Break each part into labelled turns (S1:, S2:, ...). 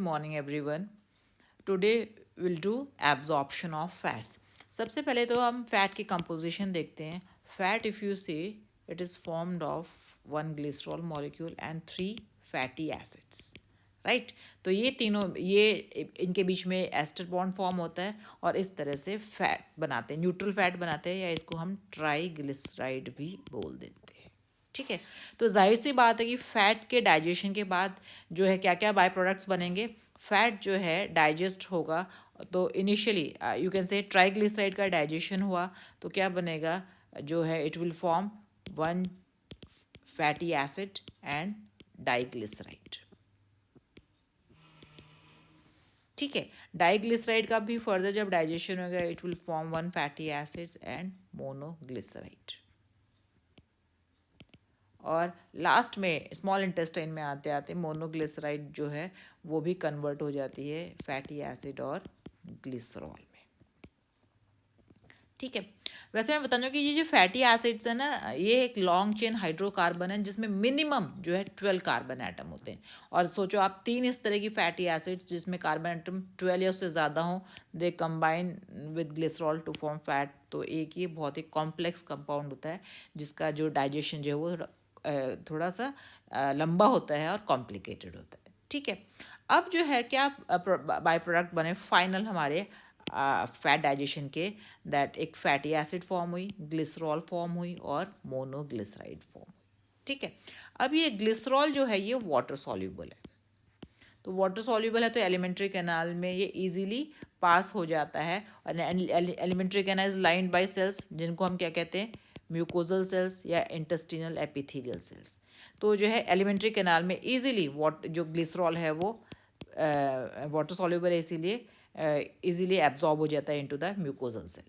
S1: morning everyone. Today we'll do absorption of fats. सबसे पहले तो हम फैट की कंपोजिशन देखते हैं. फैट इफ़ यू से it is formed of 1 glycerol molecule and 3 fatty acids. Right. तो ये तीनों इनके बीच में एस्टर बॉन्ड फॉर्म होता है और इस तरह से फैट बनाते हैं, न्यूट्रल फैट बनाते हैं, या इसको हम ट्राईग्लिसराइड भी बोल देते हैं. ठीक है. तो जाहिर सी बात है कि फैट के डाइजेशन के बाद जो है क्या क्या बाय प्रोडक्ट्स बनेंगे. फैट जो है डाइजेस्ट होगा तो इनिशियली यू कैन से ट्राइग्लिसराइड का डाइजेशन हुआ तो क्या बनेगा, जो है it will form 1 fatty acid and diglyceride. ठीक है. डाइग्लिसराइड का भी फर्दर जब डाइजेशन होगा it will form 1 fatty acids and monoglyceride. और लास्ट में स्मॉल इंटेस्टाइन में आते आते मोनोग्लिसराइड जो है वो भी कन्वर्ट हो जाती है फैटी एसिड और ग्लिसरॉल में. ठीक है. वैसे मैं बताऊँ कि ये जो फैटी एसिड्स है ना, ये एक लॉन्ग चेन हाइड्रोकार्बन है जिसमें मिनिमम जो है 12 कार्बन एटम होते हैं. और सोचो आप 3 इस तरह की फैटी एसिड्स जिसमें कार्बन एटम 12 या उससे ज़्यादा हों, they combine with glycerol to form fat. तो एक ये बहुत ही कॉम्प्लेक्स कंपाउंड होता है जिसका जो डाइजेशन जो है वो थोड़ा सा लंबा होता है और कॉम्प्लिकेटेड होता है. ठीक है. अब जो है क्या बाय प्रोडक्ट बने फाइनल हमारे फैट डाइजेशन के, दैट एक फैटी एसिड फॉर्म हुई, ग्लिसरॉल फॉर्म हुई और मोनोग्लिसराइड फॉर्म हुई. ठीक है. अब ये ग्लिसरॉल जो है ये वाटर सॉल्यूबल है. तो वाटर सॉल्यूबल है तो एलिमेंट्री कैनाल में ये इजीली पास हो जाता है. और alimentary canal is lined by cells जिनको हम क्या कहते हैं, म्यूकोजल सेल्स या इंटेस्टिनल एपिथेलियल सेल्स. तो जो है एलिमेंट्री कैनाल में इजीली जो ग्लिसरॉल है वो वाटर सॉल्यूबल है, इसीलिए इजीली एब्जॉर्ब हो जाता है इनटू द म्यूकोजल सेल.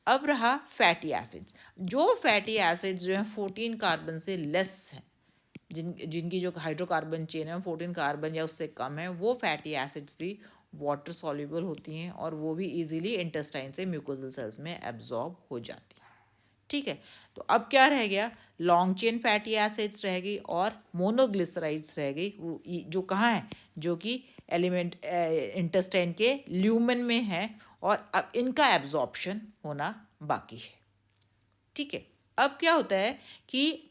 S1: अब रहा फैटी एसिड्स. जो फैटी एसिड्स जो हैं 14 कार्बन से लेस हैं, जिनकी जो हाइड्रोकार्बन चेन है 14 कार्बन या उससे कम है, वो फैटी एसिड्स भी वाटर सॉल्यूबल होती हैं और वो भी इजीली इंटेस्टाइन से म्यूकोजल सेल्स में एब्जॉर्ब हो जाती हैं. ठीक है. तो अब क्या रह गया, लॉन्ग चेन फैटी एसिड्स रह गई और मोनोग्लिसराइड्स रह गई, जो कहाँ है, जो कि एलिमेंट इंटेस्टाइन के ल्यूमेन में है और अब इनका एब्जॉर्प्शन होना बाकी है. ठीक है. अब क्या होता है कि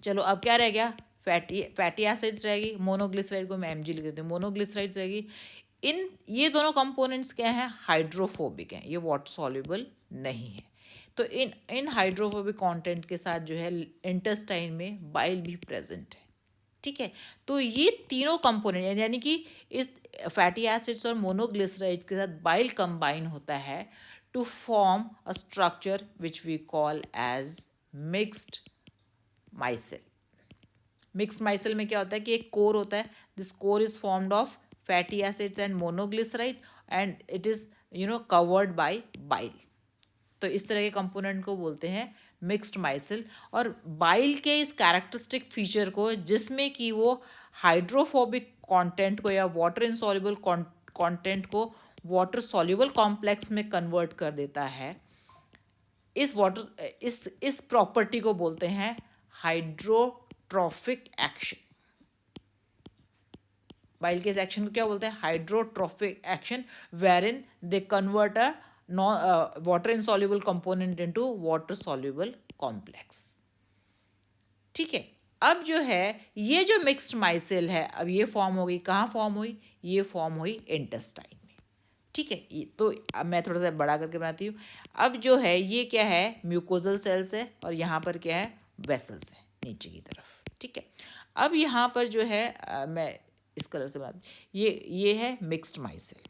S1: चलो अब क्या रह गया, फैटी एसिड्स रहेगी, मोनोग्लिसराइड को मैं एमजी लिख देती हूँ, मोनोग्लिसराइड्स रहेगी. ये दोनों कंपोनेंट्स क्या हैं, हाइड्रोफोबिक हैं, ये वाटर सॉल्युबल नहीं है. तो इन हाइड्रोफोबिक कंटेंट के साथ जो है इंटेस्टाइन में बाइल भी प्रेजेंट है. ठीक है. तो ये तीनों कंपोनेंट यानी कि इस फैटी एसिड्स और मोनोग्लिसराइड्स के साथ बाइल कंबाइन होता है to form a structure which we call as mixed micelle. Mixed micelle में क्या होता है कि एक कोर होता है, this core is formed of fatty acids and monoglyceride and it is covered by bile. तो इस तरह के कंपोनेंट को बोलते हैं मिक्स्ड माइसेल. और बाइल के इस कैरेक्टरिस्टिक फीचर को, जिसमें कि वो हाइड्रोफोबिक कंटेंट को या वाटर इनसॉल्युबल कंटेंट को वाटर सॉल्युबल कॉम्प्लेक्स में कन्वर्ट कर देता है, इस प्रॉपर्टी को बोलते हैं हाइड्रोट्रोफिक एक्शन. बाइल के इस एक्शन को क्या बोलते हैं, hydrotropic action, wherein they convert a water insoluble component into water soluble complex. ठीक है. अब जो है ये जो मिक्स्ड माइसेल है, अब ये फॉर्म हो गई, कहाँ फॉर्म हुई, ये फॉर्म हुई इंटेस्टाइन में. ठीक है. तो अब मैं थोड़ा सा बड़ा करके बनाती हूँ. अब जो है ये क्या है, म्यूकोजल सेल्स है और यहाँ पर क्या है, वेसल्स है नीचे की तरफ. ठीक है. अब यहाँ पर जो है मैं इस कलर से बनाती, ये है मिक्स्ड माइसेल.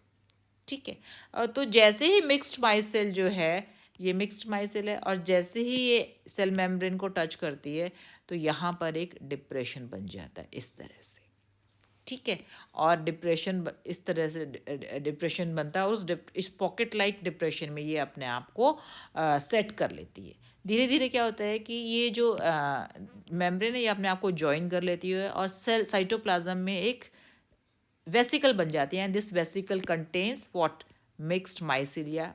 S1: ठीक है. तो जैसे ही मिक्स्ड माइसेल जो है, ये मिक्स्ड माइसेल है और जैसे ही ये सेल मेम्ब्रेन को टच करती है तो यहाँ पर एक डिप्रेशन बन जाता है इस तरह से. ठीक है. और डिप्रेशन इस तरह से डिप्रेशन बनता है और इस पॉकेट लाइक डिप्रेशन में ये अपने आप को सेट कर लेती है. धीरे धीरे क्या होता है कि ये जो मेम्ब्रेन है ये अपने आप को ज्वाइन कर लेती है और सेल साइटोप्लाज्म में एक वेसिकल बन जाती है. And this vesicle contains what, mixed myself या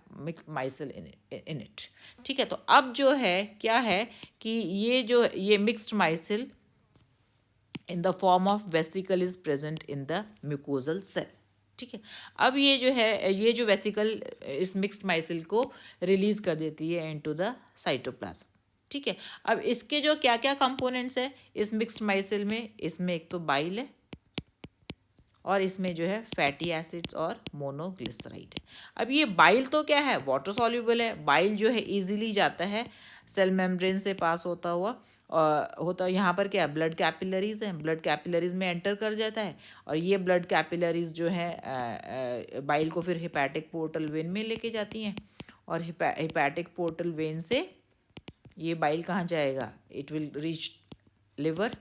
S1: माइसेल इन इट. ठीक है. तो अब जो है क्या है कि ये mixed micelle in the form of vesicle is present in the mucosal cell. ठीक है, अब ये जो है, ये जो वेसिकल इस मिक्स्ड माइसिल को रिलीज कर देती है इनटू द साइटोप्लाज्म। ठीक है, अब इसके जो क्या क्या कंपोनेंट्स है इस मिक्स्ड माइसिल में, इसमें एक तो बाइल है और इसमें जो है फैटी एसिड्स और मोनोग्लिसराइड है। अब ये बाइल तो क्या है, वाटर सॉल्युबल है। बाइल जो है इजीली जाता है सेल मेम्ब्रेन से पास होता हुआ, और यहाँ पर क्या है, ब्लड कैपिलरीज है, ब्लड कैपिलरीज में एंटर कर जाता है, और ये ब्लड कैपिलरीज जो है बाइल को फिर हिपैटिक पोर्टल वेन में लेके जाती हैं, और हिपैटिक पोर्टल वेन से ये बाइल कहाँ जाएगा, इट विल रीच लिवर,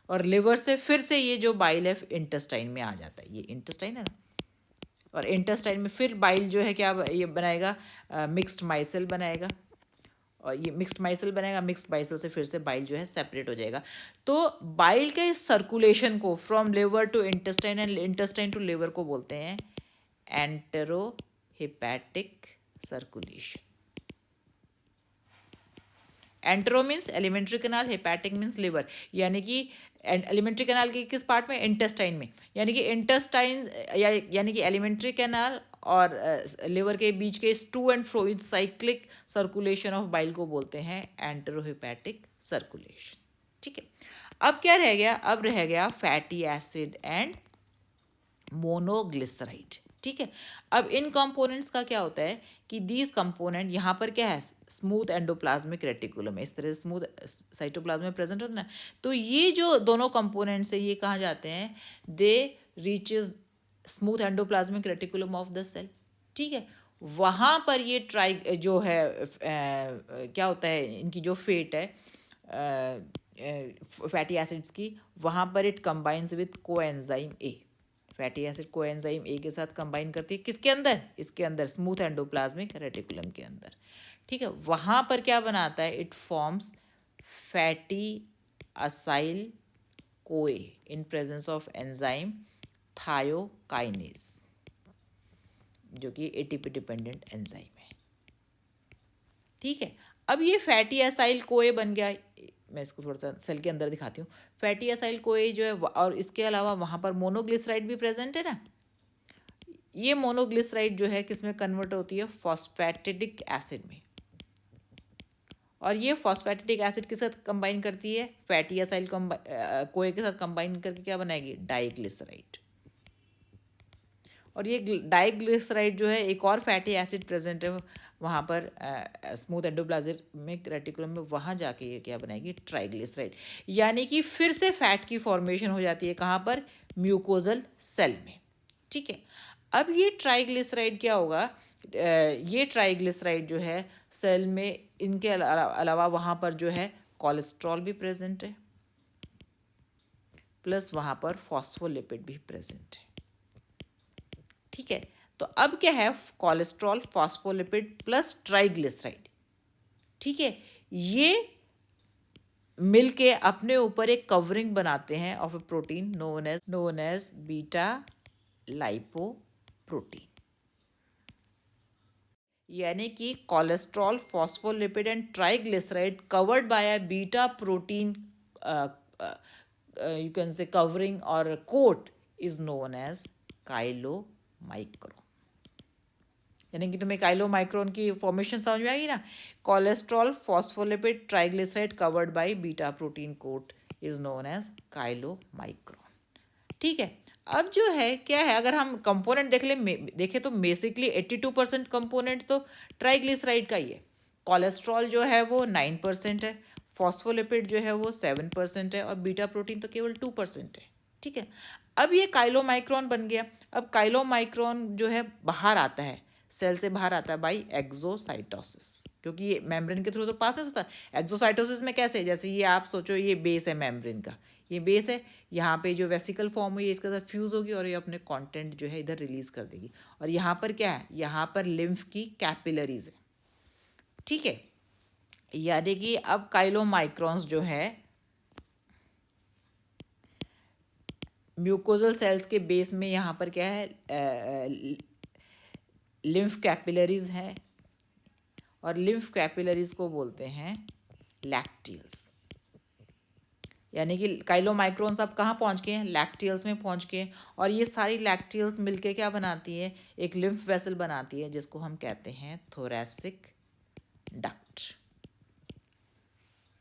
S1: और लिवर से फिर से ये जो बाइल है इंटेस्टाइन में आ जाता है, ये इंटेस्टाइन है ना, और इंटेस्टाइन में फिर बाइल जो है क्या ये बनाएगा, मिक्स्ड माइसेल बनाएगा, और ये मिक्स्ड माइसेल बनेगा, मिक्स्ड माइसेल से फिर से बाइल जो है सेपरेट हो जाएगा। तो बाइल के इस सर्कुलेशन को from liver to intestine and intestine to liver को बोलते हैं entero hepatic circulation. Entero means alimentary canal, hepatic means liver, यानी कि एलिमेंट्री कैनाल की किस पार्ट में, इंटेस्टाइन में, यानी कि इंटेस्टाइन यानी कि एलिमेंट्री कैनाल और लिवर के बीच के इस to and fro is cyclic circulation of bile को बोलते हैं एंटेरोहिपैटिक सर्कुलेशन। ठीक है, अब क्या रह गया, अब रह गया फैटी एसिड एंड मोनोग्लिसराइड। ठीक है, अब इन कंपोनेंट्स का क्या होता है कि दीज कंपोनेंट, यहाँ पर क्या है, स्मूथ एंडोप्लाज्मिक रेटिकुलम है, इस तरह से स्मूथ साइटोप्लाज्म में प्रेजेंट होता है ना, तो ये जो दोनों कंपोनेंट्स है ये कहाँ जाते हैं, they reaches smooth endoplasmic reticulum of the cell. ठीक है, वहाँ पर ये ट्राई जो है क्या होता है, इनकी जो फेट है फैटी एसिड्स की, वहाँ पर it combines with coenzyme A, fatty acid coenzyme A के साथ कंबाइन करती है, किसके अंदर, इसके अंदर स्मूथ एंडोप्लाज्मिक रेटिकुलम के अंदर। ठीक है, वहाँ पर क्या बनाता है, इट फॉर्म्स फैटी असाइल कोए in presence of enzyme thiokinase, जो कि एटीपी डिपेंडेंट एंजाइम है। ठीक है, अब ये फैटी असाइल कोए बन गया, मैं इसको थोड़ा सा सेल के अंदर दिखाती हूँ। फैटी असाइल कोए जो है, और इसके अलावा वहाँ पर मोनोग्लिसराइड भी प्रेजेंट है ना, ये मोनोग्लिसराइड जो है किस में कन्वर्ट होती है, फॉस्फैटिडिक एसिड में, और ये फॉस्फैटिडिक एसिड के साथ कंबाइन करती है, फैटी असाइल कोए के साथ कंबाइन करके क्या बनाएगी, डाइग्लिसराइड। और ये डाइग्लिसराइड जो है, एक और फैटी एसिड प्रेजेंट है वहाँ पर स्मूथ एंडोप्लाज्मिक रेटिकुलम में, वहाँ जाके ये क्या बनाएगी, ट्राइग्लिसराइड, यानी कि फिर से फैट की फॉर्मेशन हो जाती है कहाँ पर, म्यूकोजल सेल में। ठीक है, अब ये ट्राइग्लिसराइड क्या होगा, ये ट्राइग्लिसराइड जो है सेल में, इनके अलावा वहाँ पर जो है कोलेस्ट्रॉल भी प्रेजेंट है, प्लस वहाँ पर फॉस्फोलिपिड भी प्रेजेंट है। ठीक है, तो अब क्या है, कोलेस्ट्रॉल, फॉस्फोलिपिड प्लस ट्राइग्लिसराइड। ठीक है, ये मिलके अपने ऊपर एक कवरिंग बनाते हैं of a protein known as beta lipoprotein, यानी कि cholesterol, phospholipid and triglyceride covered by a beta protein, you can say covering और coat is known as chylomicron. यानी कि तुम्हें काइलोमाइक्रोन की फॉर्मेशन समझ में आएगी ना, cholesterol, phospholipid, triglyceride covered by beta protein coat is known as chylomicron. ठीक है, अब जो है क्या है, अगर हम कंपोनेंट देखें तो बेसिकली 82% कंपोनेंट तो ट्राइग्लिसराइड का ही है। कोलेस्ट्रॉल जो है वो 9% है, फॉस्फोलिपिड जो है वो 7% है, और बीटा प्रोटीन तो केवल 2% है। ठीक है, अब ये काइलोमाइक्रोन बन गया। अब काइलोमाइक्रोन जो है बाहर आता है, सेल से बाहर आता है बाई एक्सोसाइटोसिस, क्योंकि ये मेम्ब्रेन के थ्रू तो पास नहीं होता। एक्सोसाइटोसिस में कैसे, जैसे ये आप सोचो ये बेस है मेम्ब्रेन का, ये बेस है, यहाँ पे जो वेसिकल फॉर्म हुई है इसके साथ फ्यूज़ होगी और ये अपने कंटेंट जो है इधर रिलीज कर देगी। और यहाँ पर क्या है, यहाँ पर लिम्फ की कैपिलरीज है। ठीक है, यानी कि अब काइलोमाइक्रॉन्स जो है म्यूकोजल सेल्स के बेस में, यहाँ पर क्या है, लिम्फ कैपिलरीज है, और लिम्फ कैपिलरीज को बोलते हैं लैक्टियल्स। यानी कि काइलोमाइक्रोन्स अब कहाँ पहुँच गए हैं, लैक्टियल्स में पहुँच गए। और ये सारी लैक्टियल्स मिलके क्या बनाती है, एक लिम्फ वेसल बनाती है जिसको हम कहते हैं थोरैसिक डक्ट।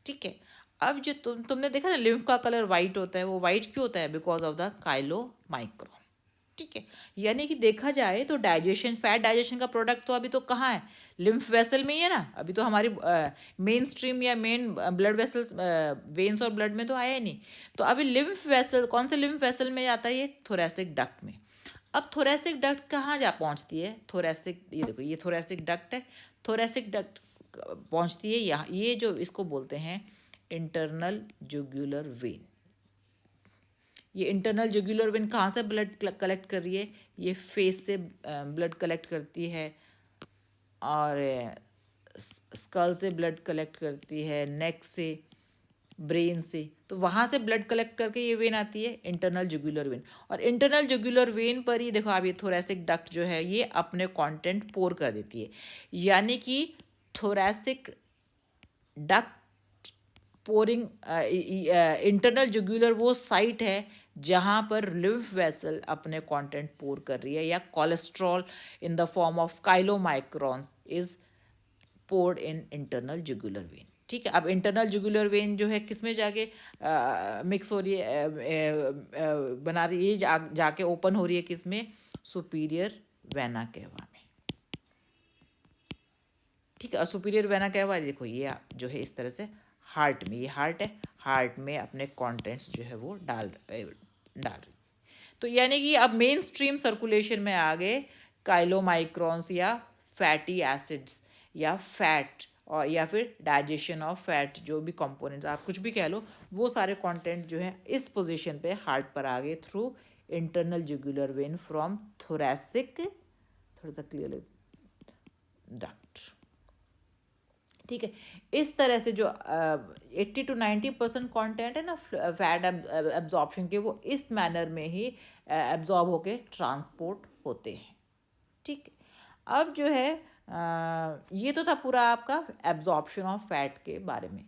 S1: ठीक है। अब जो तुमने देखा ना लिम्फ का कलर वाइट होता है, वो वाइट क्यों होता है, बिकॉज ऑफ द काइलोमाइक्रोन। ठीक है। यानी कि देखा जाए तो डाइजेशन, फैट डाइजेशन का प्रोडक्ट तो अभी तो कहाँ है, लिम्फ वेसल में ही है ना। अभी तो हमारी मेन स्ट्रीम या मेन ब्लड वेसल्स, वेन्स और ब्लड में तो आया ही नहीं। तो अभी लिम्फ वेसल, कौन से लिम्फ वेसल में जाता है, ये थोरैसिक डक्ट में। अब थोरैसिक डक्ट कहाँ जा पहुँचती है, थोरैसिक, ये देखो ये थोरैसिक डक्ट है। थोरैसिक डक्ट पहुँचती है यहाँ, ये जो इसको बोलते हैं इंटरनल जुगुलर वेन। ये इंटरनल जुगुलर वेन कहाँ से ब्लड कलेक्ट कर रही है, ये फेस से ब्लड कलेक्ट करती है, और स्कल से ब्लड कलेक्ट करती है, नेक से, ब्रेन से। तो वहाँ से ब्लड कलेक्ट करके ये वेन आती है इंटरनल जुगुलर वेन। और इंटरनल जुगुलर वेन पर ही देखो आप, ये थोरैसिक डक्ट जो है ये अपने कंटेंट पोर कर देती है। यानी कि thoracic duct pouring, internal jugular वो साइट है जहाँ पर लिम्फ वेसल अपने कंटेंट पोर कर रही है, या cholesterol in the form of chylomicrons is poured in internal jugular vein. ठीक है। अब इंटरनल जुगुलर वेन जो है किस में जाके मिक्स हो रही है, बना रही है, जाके ओपन हो रही है किस में, सुपीरियर वेना केवा में। ठीक है। और सुपीरियर वेना केवा देखो ये जो है इस तरह से हार्ट में, ये हार्ट है, हार्ट में अपने कंटेंट्स जो है वो डाल रही। तो यानी कि अब मेन स्ट्रीम सर्कुलेशन में आ गए काइलोमाइक्रॉन्स या फैटी एसिड्स या फैट, और या फिर डाइजेशन ऑफ फैट, जो भी कंपोनेंट्स आप कुछ भी कह लो, वो सारे कंटेंट जो है इस पोजीशन पे हार्ट पर आ गए through internal jugular when from thoracic, थोड़ा सा क्लियर डक्ट। ठीक है। इस तरह से जो 80 to 90% कॉन्टेंट है ना फैट एब्जॉर्प्शन के, वो इस मैनर में ही एब्जॉर्ब होके ट्रांसपोर्ट होते हैं। ठीक है। अब जो है ये तो था पूरा आपका एब्जॉर्प्शन ऑफ फैट के बारे में।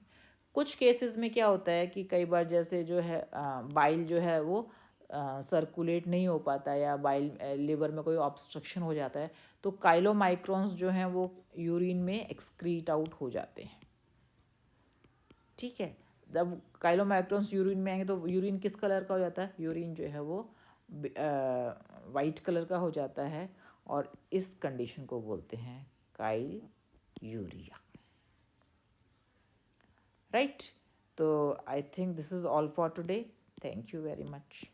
S1: कुछ केसेस में क्या होता है कि कई बार जैसे जो है बाइल जो है वो सर्कुलेट नहीं हो पाता, या बाइल लिवर में कोई ऑब्स्ट्रक्शन हो जाता है, तो काइलोमाइक्रॉन्स जो हैं वो यूरिन में एक्सक्रीट आउट हो जाते हैं। ठीक है। जब काइलोमाइक्रॉन्स यूरिन में आएंगे तो यूरिन किस कलर का हो जाता है, यूरिन जो है वो वाइट कलर का हो जाता है, और इस कंडीशन को बोलते हैं काइल यूरिया। राइट। तो I think this is all for today. Thank you very much.